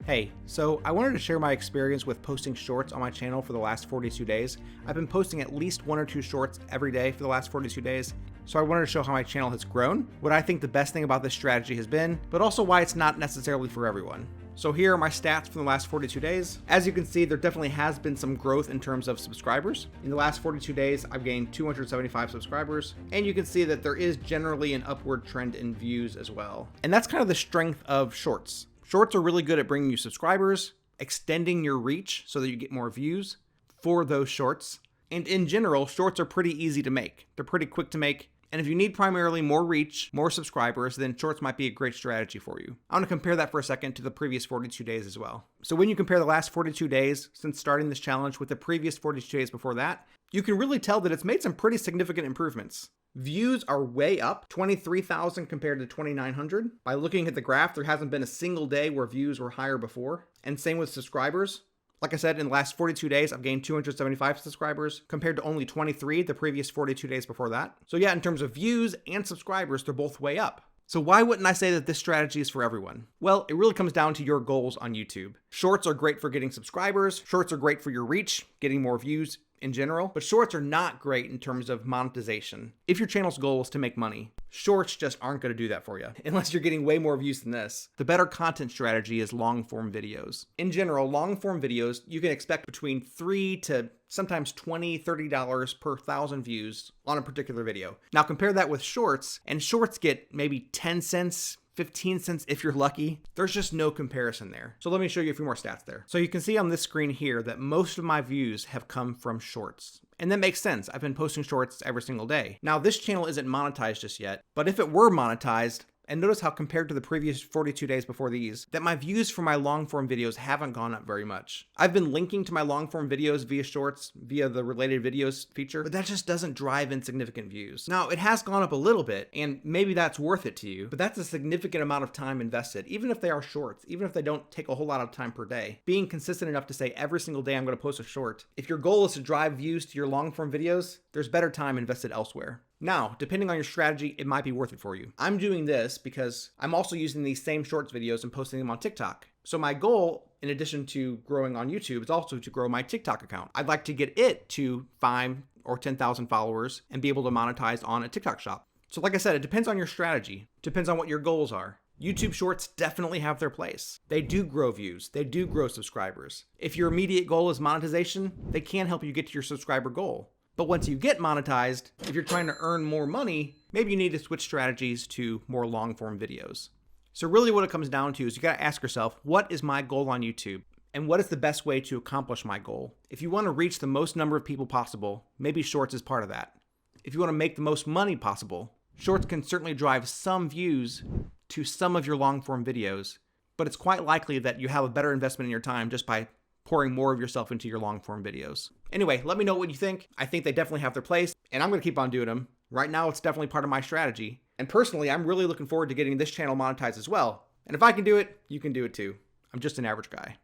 Hey, so I wanted to share my experience with posting shorts on my channel for the last 42 days. I've been posting at least 1 or 2 shorts every day for the last 42 days. So I wanted to show how my channel has grown, what I think the best thing about this strategy has been, but also why it's not necessarily for everyone. So here are my stats from the last 42 days. As you can see, there definitely has been some growth in terms of subscribers. In the last 42 days, I've gained 275 subscribers, and you can see that there is generally an upward trend in views as well. And that's kind of the strength of shorts. Shorts are really good at bringing you subscribers, extending your reach so that you get more views for those shorts. And in general, shorts are pretty easy to make. They're pretty quick to make. And if you need primarily more reach, more subscribers, then shorts might be a great strategy for you. I want to compare that for a second to the previous 42 days as well. So when you compare the last 42 days since starting this challenge with the previous 42 days before that, you can really tell that it's made some pretty significant improvements. Views are way up, 23,000 compared to 2,900. By looking at the graph, there hasn't been a single day where views were higher before. And same with subscribers. Like I said, in the last 42 days, I've gained 275 subscribers compared to only 23 the previous 42 days before that. So yeah, in terms of views and subscribers, they're both way up. So why wouldn't I say that this strategy is for everyone? Well, it really comes down to your goals on YouTube. Shorts are great for getting subscribers. Shorts are great for your reach, getting more views in general, but shorts are not great in terms of monetization. If your channel's goal is to make money, shorts just aren't going to do that for you, unless you're getting way more views than this. The better content strategy is long form videos. In general, long form videos, you can expect between $3 to sometimes $20, $30 per 1,000 views on a particular video. Now compare that with shorts, and shorts get maybe 10 cents, 15 cents if you're lucky. There's just no comparison there. So let me show you a few more stats there. So you can see on this screen here that most of my views have come from shorts. And that makes sense. I've been posting shorts every single day. Now this channel isn't monetized just yet, but if it were monetized, and notice how compared to the previous 42 days before these, that my views for my long form videos haven't gone up very much. I've been linking to my long form videos via shorts, via the related videos feature, but that just doesn't drive in significant views. Now it has gone up a little bit, and maybe that's worth it to you, but that's a significant amount of time invested, even if they are shorts, even if they don't take a whole lot of time per day. Being consistent enough to say every single day I'm going to post a short. If your goal is to drive views to your long form videos, there's better time invested elsewhere. Now, depending on your strategy, it might be worth it for you. I'm doing this because I'm also using these same shorts videos and posting them on TikTok. So my goal, in addition to growing on YouTube, is also to grow my TikTok account. I'd like to get it to 5 or 10,000 followers and be able to monetize on a TikTok shop. So like I said, it depends on your strategy. Depends on what your goals are. YouTube Shorts definitely have their place. They do grow views. They do grow subscribers. If your immediate goal is monetization, they can help you get to your subscriber goal. But once you get monetized, if you're trying to earn more money, maybe you need to switch strategies to more long form videos. So really what it comes down to is you got to ask yourself, what is my goal on YouTube? And what is the best way to accomplish my goal? If you want to reach the most number of people possible, maybe shorts is part of that. If you want to make the most money possible, shorts can certainly drive some views to some of your long form videos, but it's quite likely that you have a better investment in your time just by pouring more of yourself into your long form videos. Anyway, let me know what you think. I think they definitely have their place, and I'm going to keep on doing them. Right now, it's definitely part of my strategy. And personally, I'm really looking forward to getting this channel monetized as well. And if I can do it, you can do it too. I'm just an average guy.